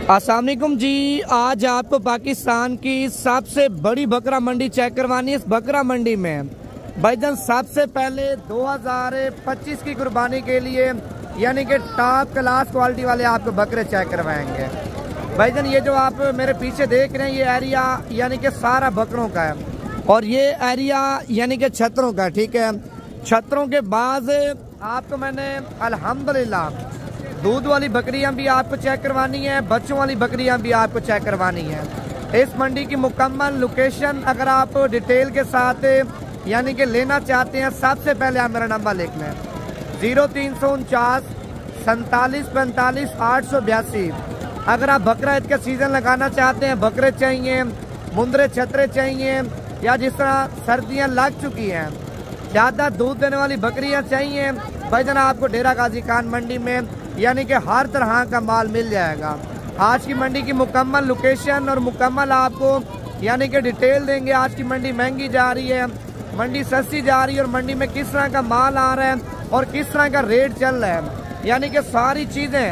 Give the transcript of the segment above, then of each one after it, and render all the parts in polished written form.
अस्सलाम वालेकुम जी। आज आपको पाकिस्तान की सबसे बड़ी बकरा मंडी चेक करवानी है। इस बकरा मंडी में भाईजान सबसे पहले 2025 की कुर्बानी के लिए यानी कि टॉप क्लास क्वालिटी वाले आपको बकरे चेक करवाएंगे। भाईजान ये जो आप मेरे पीछे देख रहे हैं ये एरिया यानी कि सारा बकरों का है और ये एरिया यानी कि छतरों का। ठीक है, छतरों के बाद आपको मैंने अल्हम्दुलिल्लाह दूध वाली बकरियां भी आपको चेक करवानी है, बच्चों वाली बकरियां भी आपको चेक करवानी है। इस मंडी की मुकम्मल लोकेशन अगर आप डिटेल के साथ यानी कि लेना चाहते हैं, सबसे पहले आप मेरा नंबर लिख लें 0349 47 45 882। अगर आप बकरा ईद का सीज़न लगाना चाहते हैं, बकरे चाहिए, मुंदरे छतरे चाहिए या जिस तरह सर्दियाँ लग चुकी हैं ज़्यादा दूध देने वाली बकरियाँ चाहिए, भाईजान आपको डेरा गाजी खान मंडी में यानी कि हर तरह का माल मिल जाएगा। आज की मंडी की मुकम्मल लोकेशन और मुकम्मल आपको यानी कि डिटेल देंगे। आज की मंडी महंगी जा रही है, मंडी सस्ती जा रही है और मंडी में किस तरह का माल आ रहा है और किस तरह का रेट चल रहा है, यानी कि सारी चीज़ें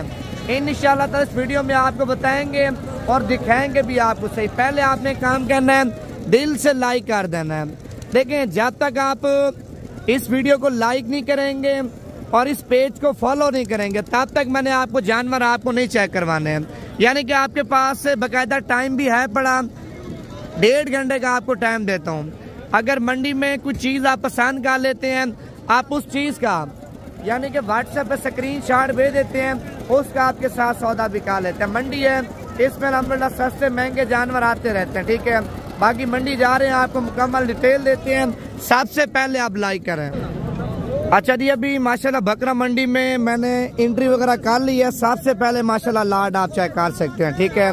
इंशाल्लाह ताला इस वीडियो में आपको बताएंगे और दिखाएंगे भी आपको। सही पहले आपने काम करना है, दिल से लाइक कर देना है। देखें, जब तक आप इस वीडियो को लाइक नहीं करेंगे और इस पेज को फॉलो नहीं करेंगे तब तक मैंने आपको जानवर आपको नहीं चेक करवाने हैं। यानी कि आपके पास बाकायदा टाइम भी है पड़ा, 1.5 घंटे का आपको टाइम देता हूँ। अगर मंडी में कुछ चीज़ आप पसंद कर लेते हैं, आप उस चीज़ का यानी कि व्हाट्सएप पे स्क्रीनशॉट भेज देते हैं, उसका आपके साथ सौदा भी कर लेते हैं। मंडी है, इसमें अल्हम्दुलिल्लाह सस्ते महंगे जानवर आते रहते हैं। ठीक है, बाकी मंडी जा रहे हैं, आपको मुकम्मल डिटेल देते हैं। सबसे पहले आप लाइक करें। अच्छा जी, अभी माशाल्लाह बकरा मंडी में मैंने एंट्री वगैरह कर ली है। सबसे पहले माशाल्लाह लाट आप चेक कर सकते हैं। ठीक है,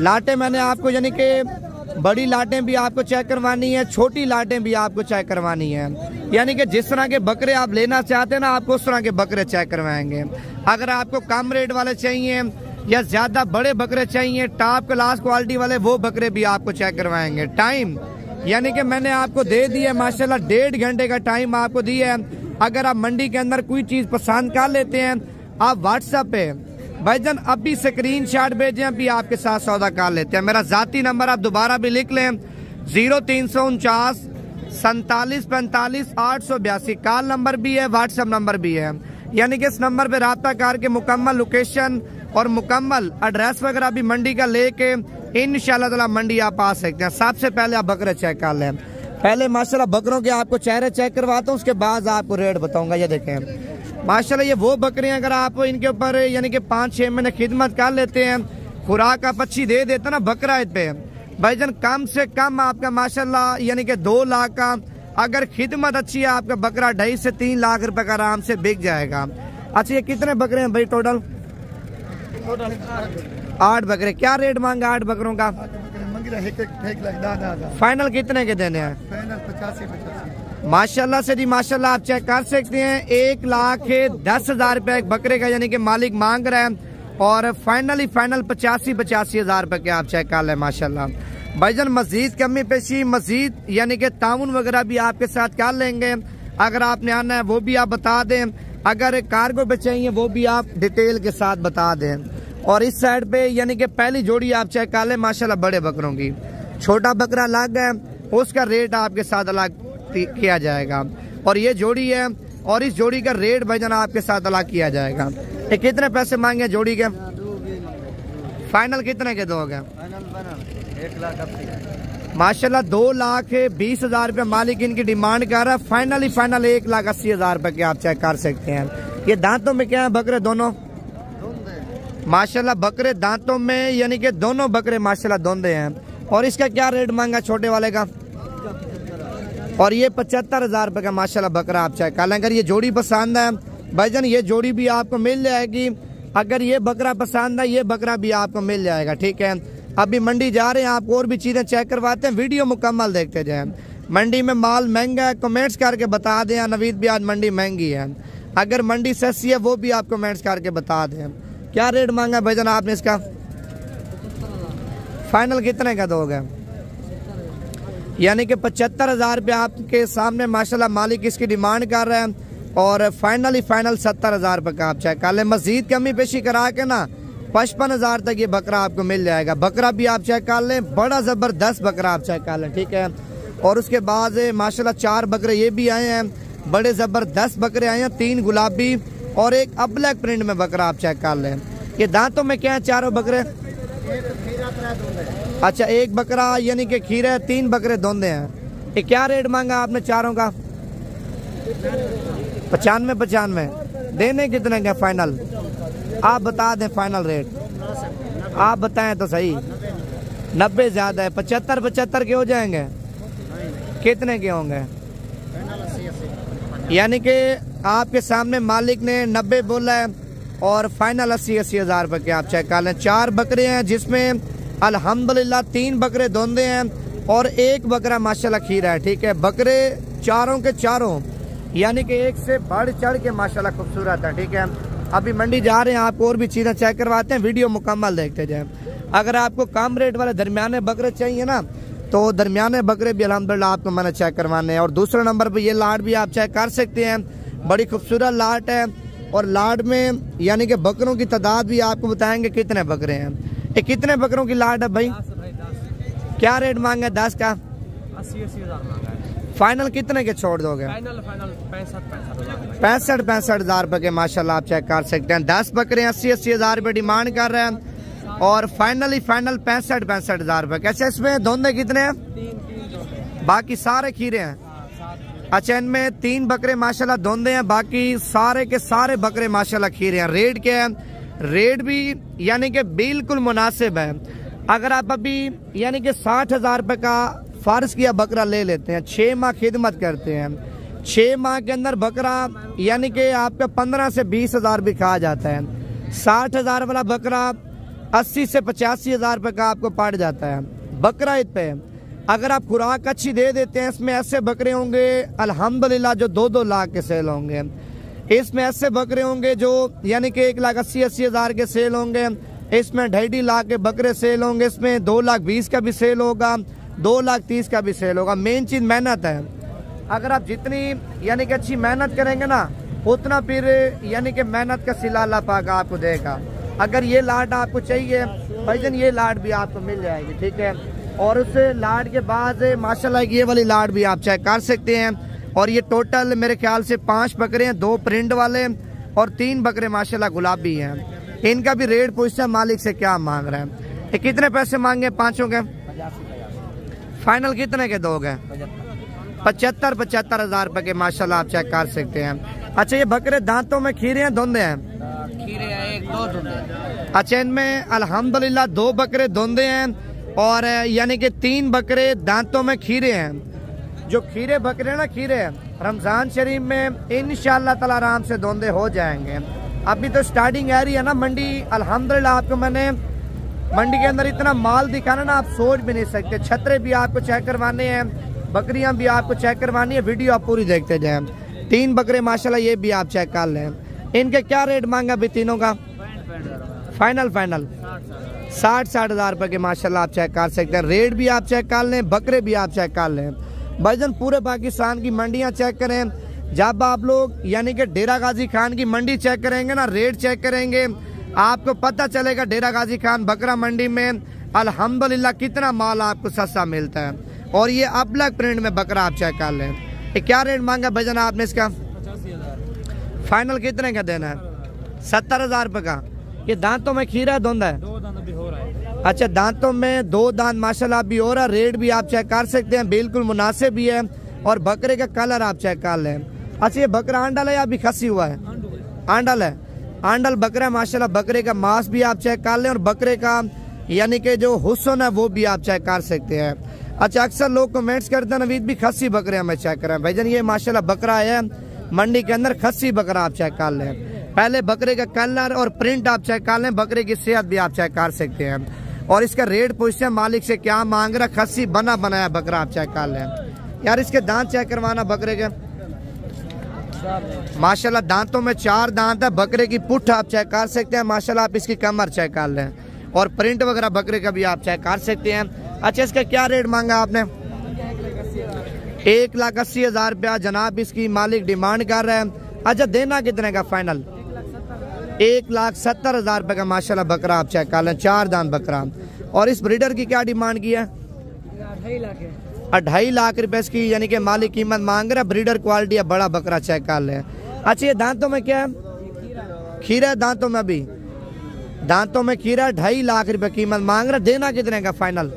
लाटें मैंने आपको यानी कि बड़ी लाटें भी आपको चेक करवानी है, छोटी लाटें भी आपको चेक करवानी है। यानी कि जिस तरह के बकरे आप लेना चाहते हैं ना, आपको उस तरह के बकरे चेक करवाएंगे। अगर आपको कम रेट वाले चाहिए या ज्यादा बड़े बकरे चाहिए, टॉप क्लास क्वालिटी वाले, वो बकरे भी आपको चेक करवाएंगे। टाइम यानी कि मैंने आपको दे दिया माशाल्लाह 1.5 घंटे का टाइम आपको दिया है। अगर आप मंडी के अंदर कोई चीज पसंद कर लेते हैं, आप व्हाट्सएप पे भाईजान अभी स्क्रीनशॉट भेजें, अभी आपके साथ सौदा कर लेते हैं। मेरा जाती नंबर आप दोबारा भी लिख लें 0349 47 45 882। कॉल नंबर भी है, व्हाट्सएप नंबर भी है। यानी कि इस नंबर पे राब्ता करके मुकम्मल लोकेशन और मुकम्मल एड्रेस वगैरह भी मंडी का लेके इंशाल्लाह ताला मंडी आप आ सकते हैं। सबसे पहले आप बकरे चेक कर लें। पहले माशाल्लाह बकरों के आपको चेहरे चेक करवाता हूँ, उसके बाद आपको रेट बताऊंगा। ये देखें माशाल्लाह, ये वो बकरे अगर आप इनके ऊपर यानी कि 5-6 महीने खिदमत कर लेते हैं, खुराक आप अच्छी दे देते ना बकरा ईद पे, भाईजान कम से कम आपका माशाल्लाह यानी कि 2 लाख का, अगर खिदमत अच्छी है आपका बकरा 2.5 से 3 लाख रुपए का आराम से बिक जाएगा। अच्छा, ये कितने बकरे हैं भाई टोटल? 8 बकरे। क्या रेट मांगा 8 बकरों का? फाइनल कितने के देने हैं? 85 माशाल्लाह से जी माशाल्लाह, आप चेक कर सकते हैं 1,10,000 रुपए एक बकरे का यानी कि मालिक मांग रहा है और फाइनल 85 हज़ार रुपए के आप चेक कर लें माशाल्लाह। भाईजान मजीद कमी पेशी, मजीद यानी कि ताउन वगैरह भी आपके साथ कर लेंगे। अगर आपने आना है वो भी आप बता दें, अगर कार्गो पे चाहिए वो भी आप डिटेल के साथ बता दें। और इस साइड पे यानी कि पहली जोड़ी आप चेक कर लें माशाल्लाह बड़े बकरों की। छोटा बकरा अलग है, उसका रेट आपके साथ अलग किया जाएगा और ये जोड़ी है और इस जोड़ी का रेट भाईजान आपके साथ अलग किया जाएगा। ये कितने पैसे मांगे जोड़ी के? फाइनल कितने के दोगे? 1,80,000 माशाल्लाह, 2,20,000 रुपये मालिक इनकी डिमांड कर रहा है। फाइनल 1,80,000 रुपये के आप चेक कर सकते हैं। ये दांतों में क्या है बकरे? दोनों माशाल्लाह बकरे दांतों में यानी कि दोनों बकरे माशाल्लाह धोंदे हैं। और इसका क्या रेट मांगा छोटे वाले का? और ये 75,000 रुपये का माशाल्लाह बकरा आप चेक कर लें। अगर ये जोड़ी पसंद है भाईजान, ये जोड़ी भी आपको मिल जाएगी। अगर ये बकरा पसंद है, ये बकरा भी आपको मिल जाएगा। ठीक है, अभी मंडी जा रहे हैं, आपको और भी चीजें चेक करवाते हैं, वीडियो मुकम्मल देखते जाएं। मंडी में माल महंगा है, कमेंट्स करके बता दें नवीद भी आज मंडी महंगी है। अगर मंडी सस्ती है वो भी आप कमेंट्स करके बता दें। क्या रेट मांगा भाईजान आपने इसका? फाइनल कितने का दोगे? यानी कि 75,000 रुपये आपके सामने माशाल्लाह मालिक इसकी डिमांड कर रहे हैं। और फाइनल 70,000 रुपये का आप चेक कर लें। मजीद कमी पेशी करा के ना 55,000 तक ये बकरा आपको मिल जाएगा। बकरा भी आप चेक कर लें, बड़ा ज़बरदस्त बकरा आप चेक कर लें, ठीक है। और उसके बाद माशाल्लाह 4 बकरे ये भी आए हैं, बड़े ज़बरदस्त बकरे आए हैं, 3 गुलाबी और एक अब्लैक प्रिंट में बकरा आप चेक कर लें। ये दांतों में क्या है चारों बकरे? अच्छा, एक बकरा यानी कि खीरा है, 3 बकरे धोंदे हैं। ये क्या रेट मांगा आपने चारों का? 95 देने कितने का फाइनल? आप बता दें फाइनल रेट, आप बताएं तो सही। 90 ज्यादा है, 75 के हो जाएंगे? कितने के होंगे? यानी कि आपके सामने मालिक ने 90 बोला है और फाइनल 80,000 रुपये के आप चेक कर लें। 4 बकरे हैं जिसमें अल्हम्दुलिल्लाह 3 बकरे धोंदे हैं और 1 बकरा माशाल्लाह खीरा है, ठीक है। बकरे चारों के चारों यानी कि एक से बढ़ चढ़ के माशाल्लाह खूबसूरत है, ठीक है। अभी मंडी जा रहे हैं, आपको और भी चीज़ें चेक करवाते हैं, वीडियो मुकम्मल देखते जाएं। अगर आपको कम रेट वाले दरमियाने बकरे चाहिए ना, तो दरमियाने बकरे भी अल्हम्दुलिल्लाह आपको मैंने चेक करवाने हैं। और दूसरे नंबर पे ये लाट भी आप चेक कर सकते हैं, बड़ी खूबसूरत लाट है। और लाट में यानी कि बकरों की तादाद भी आपको बताएंगे कितने बकरे हैं। ये कितने बकरों की लाट है भाई? 10 क्या रेट मांगे? 10 का 80,000 मांगा है। फाइनल कितने के छोड़ दोगे? फाइनल 65,000 रुपए के माशाल्लाह आप चेक कर सकते हैं। 10 बकरे 80,000 रुपए डिमांड कर रहे हैं और फाइनल 65,000 रुपए। कैसे इसमें धोंदे कितने हैं? 3 बाकी सारे खीरे हैं। अच्छा, इनमें 3 बकरे माशाल्लाह धोंदे हैं, बाकी सारे के सारे बकरे माशाल्लाह खीरे हैं। रेट क्या है? रेट भी यानी कि बिल्कुल मुनासिब है। अगर आप अभी यानी कि 60,000 रुपए का फर्ज किया बकरा ले लेते हैं, 6 माह खिदमत करते हैं, 6 माह के अंदर बकरा यानी कि आपका 15 से 20,000 भी कहा जाता है। 60,000 वाला बकरा 80 से 85,000 रुपये का आपको पड़ जाता है बकरा ईद पे। अगर आप खुराक अच्छी दे देते हैं, इसमें ऐसे बकरे होंगे अल्हम्दुलिल्लाह जो 2-2 लाख के सेल होंगे। इसमें ऐसे बकरे होंगे जो यानी कि 1,80,000 के सेल होंगे। इसमें 2.5 लाख के बकरे सेल होंगे। इसमें 2,20,000 का भी सेल होगा, 2,30,000 का भी सेल होगा। मेन चीज़ मेहनत है। अगर आप जितनी यानी कि अच्छी मेहनत करेंगे ना, उतना फिर यानी कि मेहनत का सिला अल्लाह पाक आपको देगा। अगर ये लाट आपको चाहिए भाईजान, ये लाट भी आपको मिल जाएगी, ठीक है। और उस लाट के बाद माशाल्लाह ये वाली लाट भी आप चेक कर सकते हैं। और ये टोटल मेरे ख्याल से 5 बकरे हैं, 2 प्रिंट वाले और 3 बकरे माशाल्लाह गुलाबी हैं। इनका भी रेट पूछता है मालिक से क्या मांग रहे हैं। ये कितने पैसे मांगे पांचों के? फाइनल कितने के दोगे? 75,000 रुपए के माशाल्लाह आप चेक कर सकते हैं। अच्छा, ये बकरे दांतों में खीरे हैं धुंधे हैं? खीरे हैं, 1-2 धुंधे। अच्छा, इनमें अल्हम्दुलिल्लाह 2 बकरे धुंधे हैं और यानी कि 3 बकरे दांतों में खीरे हैं। जो खीरे बकरे ना, खीरे रमजान शरीफ में इंशाअल्लाह ताला आराम से धुंधे हो जाएंगे। अभी तो स्टार्टिंग आ रही है ना मंडी। अल्हम्दुलिल्लाह आपको मैंने मंडी के अंदर इतना माल दिखाना ना, आप सोच भी नहीं सकते। छतरे भी आपको चेक करवाने हैं, बकरियां भी आपको चेक करवानी है। वीडियो आप पूरी देखते जाएं। 3 बकरे माशाल्लाह ये भी आप चेक कर लें। इनके क्या रेट मांगा भी तीनों का? फाइनल 60,000 रुपए के माशाल्लाह आप चेक कर सकते हैं। रेट भी आप चेक कर लें, बकरे भी आप चेक कर लें। भाईजान पूरे पाकिस्तान की मंडियां चेक करें। जब आप लोग यानी कि डेरा गाजी खान की मंडी चेक करेंगे ना, रेट चेक करेंगे, आपको पता चलेगा डेरा गाजी खान बकरा मंडी में अल्हम्दुलिल्लाह कितना माल आपको सस्ता मिलता है। और ये अब्लैक प्रिंट में बकरा आप चेक कर लें। ये क्या रेट मांगा भाईजान आपने इसका? 85,000। फाइनल कितने का देना है? 70,000 रुपये का। ये दांतों में खीरा धुंधा है? 2 दांत भी हो रहा है। अच्छा, दांतों में 2 दांत माशाल्लाह भी हो रहा है। रेट भी आप चेक कर सकते हैं, बिल्कुल मुनासिब भी है। और बकरे का कलर आप चेक कर लें। अच्छा, ये बकरा आंडल है या अभी खसी हुआ है? आंडल है। आंडल बकरा माशाल्लाह। बकरे का मांस भी आप चेक कर लें और बकरे का यानी कि जो हुस्न है वो भी आप चेक कर सकते हैं। अच्छा, अक्सर लोग कमेंट्स करते हैं नवीद भी खस्सी बकरे हमें चेक करें। भाईजान ये माशाल्लाह बकरा है मंडी के अंदर, खस्सी बकरा आप चेक कर लें। पहले बकरे का कलर और प्रिंट आप चेक कर लें, बकरे की सेहत भी आप चेक कर सकते हैं। और इसका रेट पूछते हैं मालिक से क्या मांग रहा। खस्सी बना बनाया बकरा आप चेक कर लें। यार इसके दांत चेक करवाना बकरे के माशाल्लाह। दांतों में 4 दांत है। बकरे की पुठ आप चेक कर सकते हैं माशाल्लाह। आप इसकी कमर चेक कर लें और प्रिंट वगैरह बकरे का भी आप चेक कर सकते हैं। अच्छा, इसका क्या रेट मांगा आपने? 1,80,000 रुपया जनाब इसकी मालिक डिमांड कर रहे हैं। अच्छा देना कितने का फाइनल? 1,70,000 रुपए का माशाल्लाह बकरा आप चेक कर लें, 4 दांत बकरा। और इस ब्रीडर की क्या डिमांड की है? 2.5 लाख रुपए इसकी यानी कि मालिक कीमत मांग रहा है। ब्रीडर क्वालिटी है, बड़ा बकरा चेक कर लें। अच्छा ये दांतों में क्या है? खीरा है दांतों में, अभी दांतों में खीरा। 2.5 लाख रुपए कीमत मांग रहा। देना कितने का फाइनल?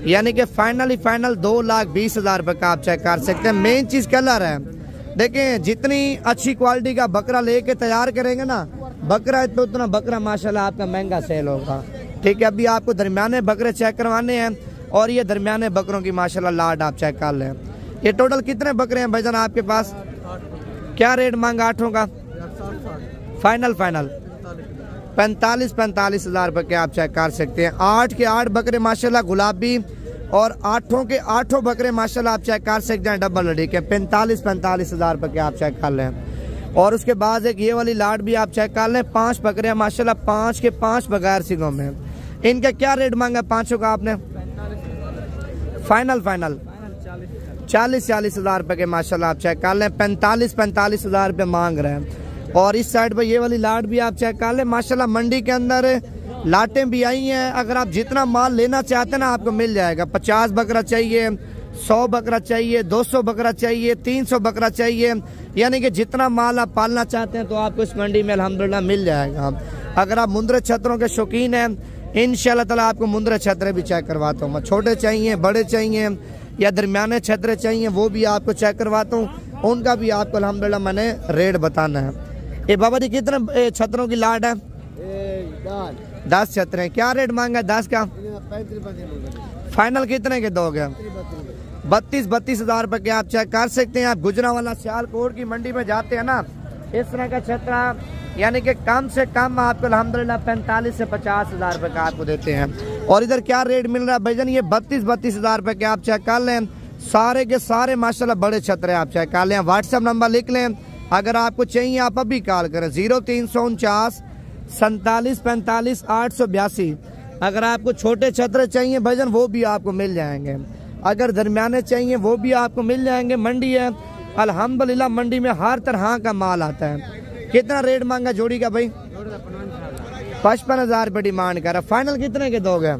यानी कि फाइनल 2,20,000 रुपए का आप चेक कर सकते हैं। मेन चीज कलर है। देखें जितनी अच्छी क्वालिटी का बकरा लेके तैयार करेंगे ना बकरा, तो उतना बकरा माशाल्लाह आपका महंगा सेल होगा। ठीक है, अभी आपको दरमियाने बकरे चेक करवाने हैं और ये दरमियाने बकरों की माशाल्लाह लाट आप चेक कर लें। ये टोटल कितने बकरे हैं भाईजान आपके पास? क्या रेट मांगा 8 का? फाइनल 45,000 रुपए के आप चेक कर सकते हैं। 8 के 8 बकरे माशाल्लाह गुलाबी और 8 के 8 बकरे माशाल्लाह आप चेक कर सकते हैं डबल लड़ी के। 45,000 रुपए के आप चेक कर लें। और उसके बाद एक ये वाली लाट भी आप चेक कर लें। 5 बकरे माशाल्लाह, 5 के 5 बगैर सिंगों में। इनका क्या रेट मांगा 5 का आपने? फाइनल 40,000 रुपए के माशाल्लाह आप चेक कर लें। 45,000 रुपए मांग रहे हैं। और इस साइड पे ये वाली लाट भी आप चेक कर लें। माशाल्लाह मंडी के अंदर लाटें भी आई हैं। अगर आप जितना माल लेना चाहते हैं ना आपको मिल जाएगा। 50 बकरा चाहिए, 100 बकरा चाहिए, 200 बकरा चाहिए, 300 बकरा चाहिए, यानी कि जितना माल आप पालना चाहते हैं तो आपको इस मंडी में अल्हम्दुलिल्लाह मिल जाएगा। अगर आप मुंदरे छतरों के शौकीन हैं इंशाल्लाह ताला आपको मुंदरे छतरे भी चेक करवाता हूँ। छोटे चाहिए, बड़े चाहिए या दरमियाने छतरे चाहिए वो भी आपको चेक करवाता हूँ। उनका भी आपको अल्हम्दुलिल्लाह मैंने रेट बताना है। ये बाबा जी कितने छतरों की लाट है? 10 छतरे हैं। क्या रेट मांगा 10 का? फाइनल कितने के दोगे? 32,000 रुपए के आप चेक कर सकते हैं। आप गुजरांवाला सियालकोट की मंडी में जाते हैं ना इस तरह का छतरा यानी कि कम से कम आपको अल्हम्दुलिल्लाह 45 से 50,000 रुपए का आपको देते हैं। और इधर क्या रेट मिल रहा है भाईजान? ये 32,000 रुपए के आप चेक कर लें। सारे के सारे माशाल्लाह बड़े छतरे आप चेक कर लें। व्हाट्सएप नंबर लिख लें, अगर आपको चाहिए आप अभी कॉल करें 0349 47 45 882। अगर आपको छोटे छतरे चाहिए भाईजान वो भी आपको मिल जाएंगे। अगर दरमियाने चाहिए वो भी आपको मिल जाएंगे। मंडी है अल्हम्दुलिल्लाह, मंडी में हर तरह का माल आता है। कितना रेट मांगा जोड़ी का भाई? 55,000 रुपए डिमांड कर रहा। फाइनल कितने के दोगे?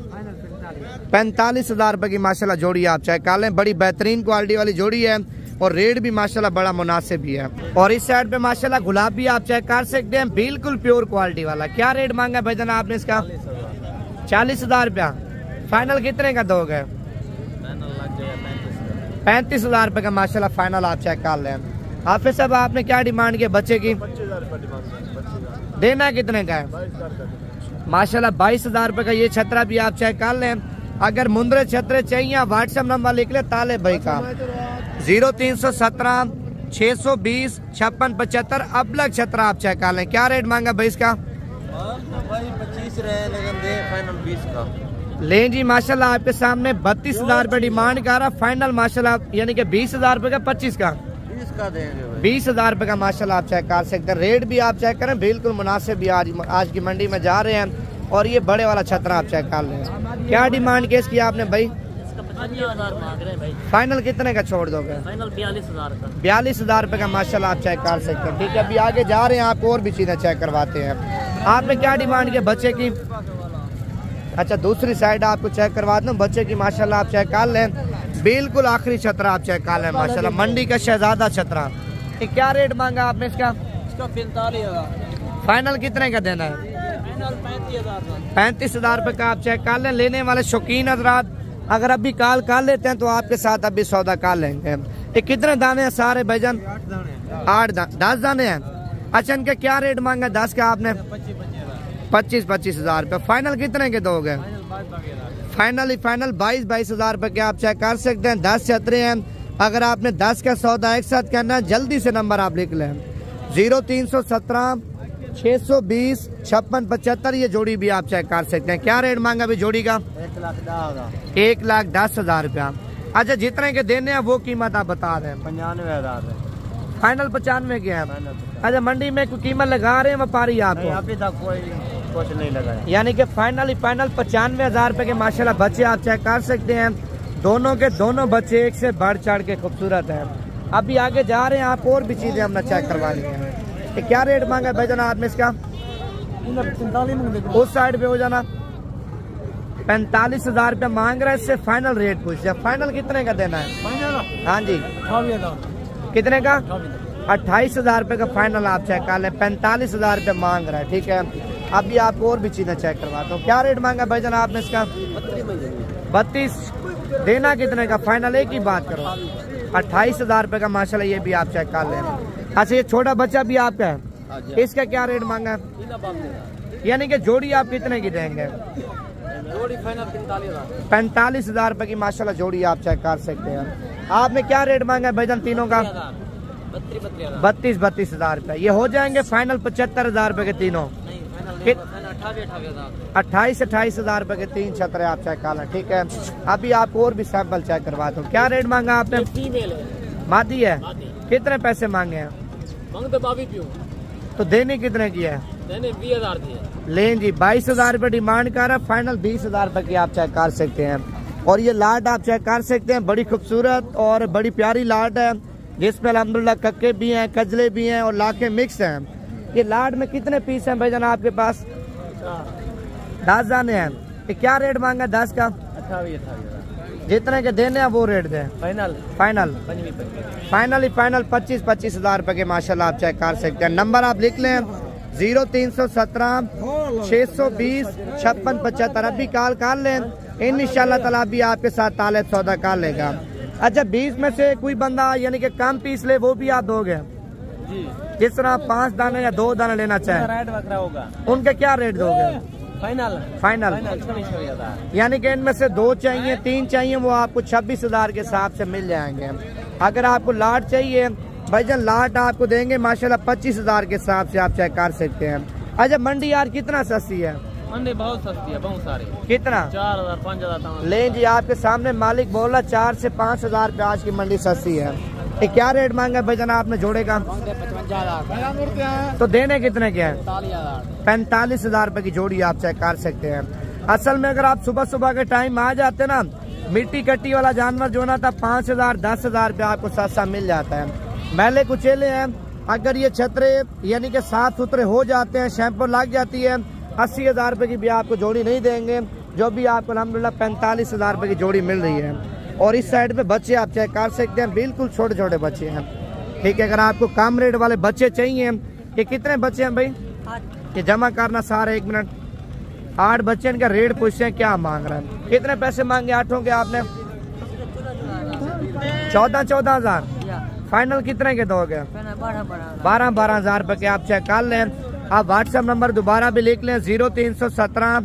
45,000 रुपए की माशाल्लाह जोड़ी आप चेक कर लें। बड़ी बेहतरीन क्वालिटी वाली जोड़ी है और रेट भी माशाल्लाह बड़ा मुनासिब भी है। और इस साइड पे माशाल्लाह गुलाबी आप चेक कर सकते हैं, बिल्कुल प्योर क्वालिटी वाला। क्या रेट मांगा भाईजान आपने इसका? 40,000 रुपया। फाइनल कितने का दोगे? 35,000 रुपए का माशाल्लाह फाइनल आप चेक कर लें। हाफिज साहब आपने क्या डिमांड की बच्चे की? देना कितने का है? माशाल्लाह 22,000 रुपए का ये छतरा भी आप चेक कर लें। अगर मुंदरे छतरे चाहिए व्हाट्सएप नंबर लिख ले ताले भाई का 0317 620 56 75। अबलग छतरा आप चेक कर लें। क्या रेट मांगा भाई इसका? 25 रहे लेकिन दे फाइनल 20 का लें जी। माशाल्लाह आपके सामने 32,000 रुपए डिमांड कर रहा। फाइनल माशाल्लाह यानी कि 20,000 रुपए का 25 का 20,000 रुपए का माशाल्लाह आप चेक कर सकते हैं। रेट भी आप चेक करें बिल्कुल मुनासिब भी। आज की मंडी में जा रहे हैं। और ये बड़े वाला छतरा आप चेक कर लें। क्या डिमांड केस किया आपने भाई? 55,000 मांग रहे हैं भाई। फाइनल कितने का छोड़ दोगे? फाइनल 42,000 का 42,000 रुपए का माशाल्लाह आप चेक कर सकते हैं। ठीक है, अभी आगे जा रहे हैं, आपको और भी चीजें चेक करवाते हैं। आपने क्या डिमांड किया बच्चे की? अच्छा दूसरी साइड आपको चेक करवाता हूँ। बच्चे की माशाल्लाह आप चेक कर लें, बिल्कुल आखिरी छतरा आप चेक कर लें माशाल्लाह। मंडी का शहजादा छतरा। क्या रेट मांगा आपने इसका? 45,000। फाइनल कितने का देना है? 35,000 रुपए का आप चेक कर लें। लेने वाले शौकीन हजरात अगर अभी कॉल कर लेते हैं तो आपके साथ अभी सौदा कर लेंगे। ये कितने दाने हैं सारे भाईजान? 10 दाने हैं। अच्छा इनका क्या रेट मांगा 10 का आपने? 25,000 रुपए। फाइनल कितने के दोगे? फाइनल 22,000 रुपए के आप चेक कर सकते हैं। 10 छतरे हैं। अगर आपने 10 का सौदा एक साथ करना है जल्दी से नंबर आप लिख लें 0317 620 56 75। ये जोड़ी भी आप चेक कर सकते हैं। क्या रेट मांगा अभी जोड़ी का? 1,10,000 रुपया। अच्छा जितने के देने हैं वो कीमत आप बता रहे हैं? 95,000। फाइनल 95 के हैं। अच्छा मंडी में कोई कीमत लगा रहे हैं व्यापारी आपको? अभी तक कोई कुछ नहीं लगाया। यानी कि फाइनल 95,000 रुपए के माशाल्लाह बच्चे आप चेक कर सकते हैं। दोनों के दोनों बच्चे एक से बढ़ चढ़ के खूबसूरत हैं। अभी आगे जा रहे हैं, आप और भी चीजें हमने चेक करवानी है। ये क्या रेट मांगा है भाईजान आपने इसका? 45 उस साइड पे हो जाना। 45,000 रुपया मांग रहा है, इससे फाइनल रेट पूछ। फाइनल कितने का देना है? हाँ जी, कितने का? 28,000 रुपये का फाइनल आप चेक कर लें। 45,000 रुपये मांग रहा है, ठीक है। अभी आपको और भी चीजें चेक करवाता हूँ। क्या रेट मांगा भाईजान आपने इसका? 32। देना कितने का फाइनल? एक ही बात करो। 28,000 रुपये का माशाल्लाह, ये भी आप चेक कर लें। अच्छा, ये छोटा बच्चा भी आपका है, इसका क्या रेट मांगा है? यानी कि जोड़ी आप कितने की देंगे? जोड़ी फाइनल 45,000 रुपये की माशाल्लाह जोड़ी आप चेक कर सकते हैं। आपने क्या रेट मांगा है भाईजान तीनों का? 32,000 रुपये। ये हो जाएंगे फाइनल 75,000 रुपये के तीनों। 28,000 रुपये के 3 छतरे आप चेक कर लें, ठीक है। अभी आपको और भी सैंपल चेक करवाता हूँ। क्या रेट मांगा आपने? मादी है। कितने पैसे मांगे हैं? तो देने कितने की है? 20,000 की है। लें जी, 22,000 रुपये डिमांड कर रहा है, फाइनल 20,000 रुपये की आप चेक कर सकते हैं। और ये लाट आप चेक कर सकते हैं, बड़ी खूबसूरत और बड़ी प्यारी लाट है, जिसमें अल्हम्दुलिल्लाह कक्के भी हैं, कजले भी हैं और लाखें मिक्स हैं। ये लाट में कितने पीस हैं भाईजान आपके पास? 10 दाने हैं। ये क्या रेट मांगा 10 का? 28,000 जितने के देने हैं वो रेट दें। फाइनल फाइनल 25,000 रुपए के माशाल्लाह आप चेक कर सकते हैं। नंबर आप लिख लें 0317 620 56 75। अभी कॉल कर लें, इंशाल्लाह ताला भी आपके साथ ताले सौदा कर लेगा। अच्छा, 20 में से कोई बंदा यानी कि कम पीस ले, वो भी आप दोगे जी? जिस तरह 5 दाने या 2 दाने लेना चाहे, रेट वगैरह होगा, उनके क्या रेट दोगे? फाइनल यानी कि इनमें से 2 चाहिए, 3 चाहिए, वो आपको 26,000 के हिसाब से मिल जाएंगे। अगर आपको लाट चाहिए भाईजान, लाट आपको देंगे माशाल्लाह 25,000 के हिसाब से आप चेक कर सकते हैं। अच्छा, मंडी यार कितना सस्ती है? मंडी बहुत सस्ती है, बहुत सारी। कितना? 4,000 5,000। ले जी, आपके सामने मालिक बोल रहा 4 से 5,000 रुपये आज की मंडी सस्ती है। ये क्या रेट मांगा भाईजान आपने जोड़े का? 55,000। तो देने कितने के हैं? 45,000 रुपए की जोड़ी आप चेक कर सकते हैं। असल में अगर आप सुबह सुबह के टाइम आ जाते ना, मिट्टी कट्टी वाला जानवर जो ना था 5,000 10,000 रुपये आपको सस्ता मिल जाता है। मैले कुचेले हैं, अगर ये छतरे यानी कि साफ सुथरे हो जाते हैं, शैम्पू लग जाती है, 80,000 रुपये की भी आपको जोड़ी नहीं देंगे, जो भी आपको अल्हम्दुलिल्लाह 45,000 रुपये की जोड़ी मिल रही है। और इस साइड पे बच्चे आप चेक कर सकते हैं, बिल्कुल छोटे छोटे बच्चे हैं, ठीक है। अगर आपको कम रेट वाले बच्चे चाहिए, ये कितने बच्चे हैं भाई? ये जमा करना सारे, 1 मिनट। 8 बच्चे, इनका रेट पूछते हैं क्या मांग रहे हैं। कितने पैसे मांगे 8 के आपने? 14,000। फाइनल कितने के दोगे? 12,000 रुपए के आप चेक कर लें। आप व्हाट्सएप नंबर दोबारा भी लिख लें 0317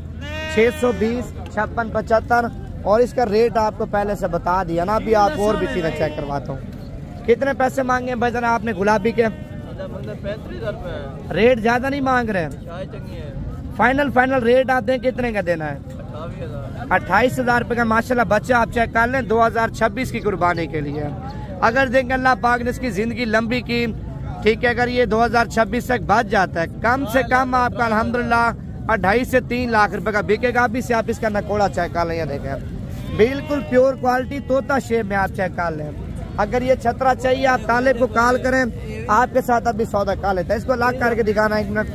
620 56 75। और इसका रेट आपको पहले से बता दिया ना, अभी आप और भी चीजें चेक करवाता हूँ। कितने पैसे मांगे भाईजान आपने गुलाबी के? 35,000 रेट ज्यादा नहीं मांग रहे हैं। फाइनल रेट आप दें कितने का देना है? 28,000 रुपए का माशाल्लाह बच्चा आप चेक कर लें, 2026 की कुर्बानी के लिए। अगर देंगे अल्लाह पाक ने इसकी जिंदगी लंबी की, ठीक है, अगर ये 2026 तक बच जाता है, कम से कम आपका अल्हम्दुलिल्लाह 2.5 से 3 लाख रुपए का बिकेगा। अभी से आप इसका नकोड़ा चेक कर लें, देखें बिल्कुल प्योर क्वालिटी तोता शेप में आप चेक कर लें। अगर ये छतरा चाहिए आप ताले को कॉल करें, आपके साथ अभी सौदा कर लेते हैं। इसको लॉक करके दिखाना 1 मिनट।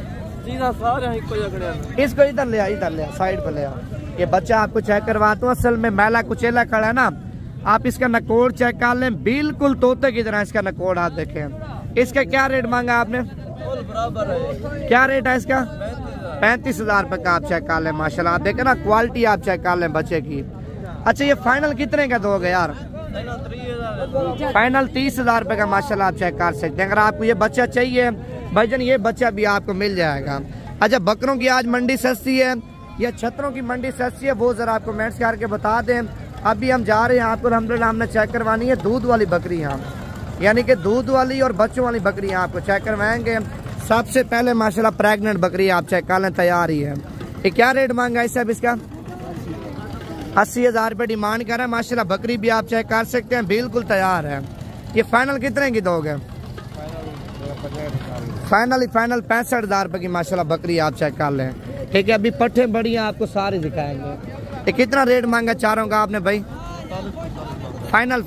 इसको इधर ले आ, साइड पर ले आ। ये बच्चा आपको चेक करवाता हूँ, असल में मैला कुचेला खड़ा है ना, आप इसका नकोड़ चेक कर लें, बिल्कुल तोते की तरह इसका नकोड़ आप देखें। इसका क्या रेट मांगा आपने? क्या रेट है इसका? 35,000 रुपए का आप चेक कर लें माशाल्लाह। आप देखें ना, क्वालिटी आप चेक कर लें बच्चे की। अच्छा, ये फाइनल कितने का दोगे यार? फाइनल 30,000 रुपए का माशाल्लाह आप चेक कर सकते हैं। अगर आपको ये बच्चा चाहिए भाईजान, ये बच्चा भी आपको मिल जाएगा। अच्छा, बकरों की आज मंडी सस्ती है या छतरों की मंडी सस्ती है, वो जरा आपको कमेंट्स करके बता दें। अभी हम जा रहे हैं, आपको अल्हम्दुलिल्लाह हमने चेक करवानी है दूध वाली बकरी, यहाँ यानी कि दूध वाली और बच्चों वाली बकरी आपको चेक करवाएंगे। सबसे पहले माशाल्लाह प्रेग्नेंट बकरी आप चेक कर लें, तैयार ही है। ये क्या रेट मांगा है साहब इसका? 80,000 रुपये डिमांड कर रहा है माशाल्लाह। बकरी भी आप चेक कर सकते हैं, बिल्कुल तैयार है। ये फाइनल कितने की दोगे? फाइनल 65,000 रुपये की माशाल्लाह बकरी आप चेक कर लें, ठीक है। अभी पट्टे बढ़िया आपको सारे दिखाएंगे। ये कितना रेट मांगा चारों का आपने भाई? फाइनल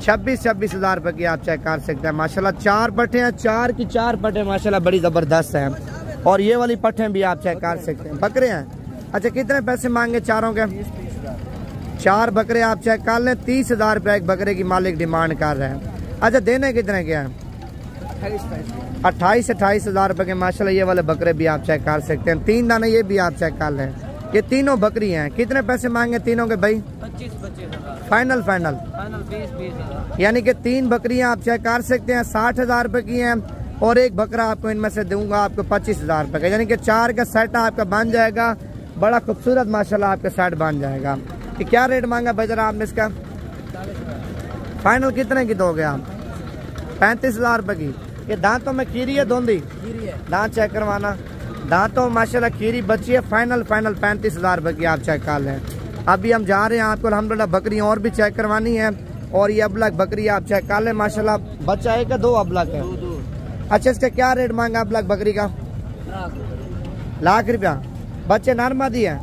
26 हज़ार रुपए की आप चेक कर सकते हैं माशाल्लाह। 4 पट्टे हैं, 4 की 4 पट्टे माशाल्लाह बड़ी ज़बरदस्त हैं। और ये वाली पट्टे भी आप चेक कर सकते हैं। बकरे हैं, अच्छा कितने पैसे मांगे चारों के? 4 बकरे आप चेक कर लें, 30 हज़ार रुपये एक बकरे की मालिक डिमांड कर रहे हैं। अच्छा देने कितने के हैं? 28 हज़ार रुपये के माशाल्लाह ये वाले बकरे भी आप चेक कर सकते हैं। 3 दाने ये भी आप चेक कर लें। ये तीनों बकरी हैं, कितने पैसे मांगे तीनों के भाई? 25 फाइनल 20 यानी कि 3 बकरियां आप चेक कर सकते हैं, 60 हज़ार रुपये की हैं। और एक बकरा आपको इनमें से दूंगा आपको 25 हज़ार रुपये का, यानी कि 4 का सेट आपका बन जाएगा। बड़ा खूबसूरत माशाल्लाह आपका सेट बन जाएगा। कि क्या रेट मांगा भाई जरा आपने इसका? फाइनल कितने की दोगे आप? 35 हज़ार रुपये की। ये दांतों में खीरी है धुंधी? दांत चेक करवाना, दांतों माशाल्लाह खीरी बची है। फाइनल 35 हज़ार रुपये की आप चेक कर लें। अभी हम जा रहे हैं, आपको अल्हम्दुलिल्लाह बकरियाँ और भी चेक करवानी है। और ये अबलग बकरी आप चेक कर लें माशाल्लाह। बच्चा है क्या? 2 अबलग है। अच्छा इसका क्या रेट मांगा अबलग बकरी का? लाख रुपया। बच्चे नर मादी है?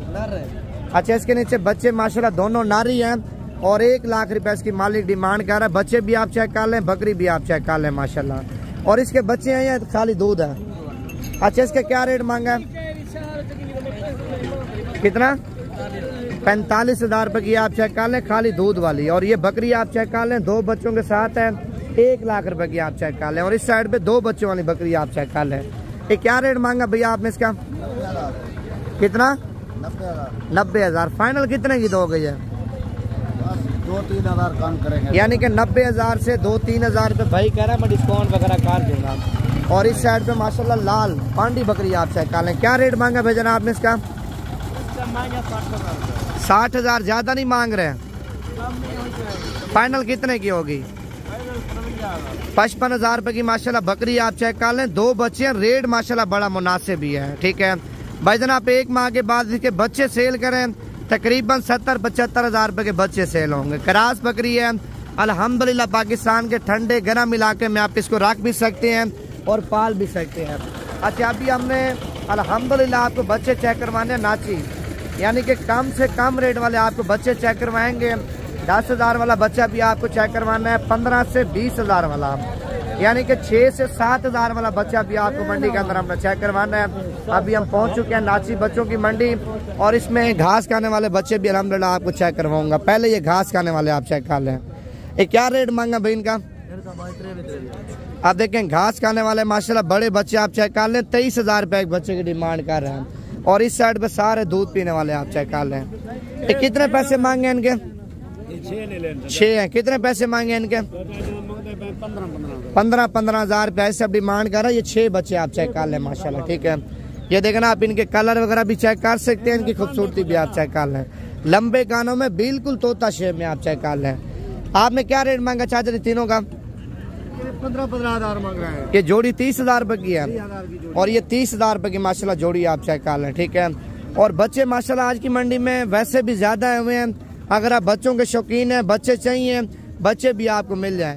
अच्छा इसके नीचे बच्चे माशाल्लाह दोनों नारी हैं। और 1 लाख रुपया इसकी मालिक डिमांड कर रहा है। बच्चे भी आप चेक कर लें, बकरी भी आप चेक कर लें माशाल्लाह। और इसके बच्चे हैं या खाली दूध है? अच्छा इसका क्या रेट मांगा है? कितना? 45 हज़ार रुपये की आप चेक कर लें, खाली दूध वाली। और ये बकरी आप चेक कर लें, 2 बच्चों के साथ है, 1 लाख रुपए की आप चेक कर लें। और इस साइड पे 2 बच्चों वाली बकरी आप चेक कर लें। ये क्या रेट मांगा भैया आपने इसका? कितना? 90 हज़ार। फाइनल कितने की दोगे? 2-3 हज़ार कम करेंगे, यानी कि 90 हज़ार से 2-3 हज़ार रुपये भाई कह रहा है, मैं डिस्काउंट वगैरह कर दूंगा। और इस साइड पे माशाल्लाह लाल पांडी बकरी आप चेक कर लें। क्या रेट मांगा भाई जनाब आपने इसका? 60 हज़ार। ज़्यादा नहीं मांग रहे हैं? फाइनल कितने की होगी? 55 हज़ार रुपये की माशाल्लाह बकरी आप चेक कर लें। 2 बच्चे हैं, रेट माशाल्लाह बड़ा मुनासिब भी है। ठीक है भाई जान, आप 1 माह के बाद इसके बच्चे सेल करें तकरीबन 70-75 हज़ार रुपये के बच्चे सेल होंगे। क्रास बकरी है अल्हम्दुलिल्लाह। पाकिस्तान के ठंडे गर्म इलाके में आप इसको रख भी सकते हैं और पाल भी सकते हैं। अच्छा अभी हमने अल्हम्दुलिल्लाह आपको बच्चे चेक करवाने हैं नाची, यानी कि कम से कम रेट वाले आपको बच्चे चेक करवाएंगे। 10 हज़ार वाला बच्चा भी आपको चेक करवाना है, 15 से 20 हज़ार वाला, यानी कि 6 से 7 हज़ार वाला बच्चा भी आपको मंडी के अंदर हमने चेक करवाना है। अभी हम पहुंच चुके हैं नाची बच्चों की मंडी। और इसमें घास खाने वाले बच्चे भी अल्हम्दुलिल्लाह आपको चेक करवाऊंगा। पहले ये घास खाने वाले आप चेक कर लें। ये क्या रेट मांगा भाई इनका? आप देखें घास खाने वाले माशाल्लाह बड़े बच्चे आप चेक कर लें, 23 हज़ार रुपये एक बच्चे की डिमांड कर रहे हैं। और इस साइड पे सारे दूध पीने वाले आप चेक कर लें। ये कितने पैसे मांगे इनके? 6 हैं। कितने पैसे मांगे इनके? 15 हज़ार रुपये ऐसे अब डिमांड कर रहा है। ये 6 बच्चे आप चेक कर लें माशाल्लाह। ठीक है ये देखना, आप इनके कलर वगैरह भी चेक कर सकते हैं, इनकी खूबसूरती भी आप चेक कर लें। लंबे कानों में बिल्कुल तोता शेप में आप चेक कर लें। आपने क्या रेट मांगा चाचा जी तीनों का? 15 हज़ार मांग रहे हैं। ये जोड़ी 30 हज़ार रुपये की है। और ये 30 हज़ार रुपये की माशाल्लाह जोड़ी आप चेक कर लें। ठीक है और बच्चे माशाल्लाह आज की मंडी में वैसे भी ज़्यादा हुए हैं। अगर आप बच्चों के शौकीन हैं, बच्चे चाहिए, बच्चे भी आपको मिल जाएं।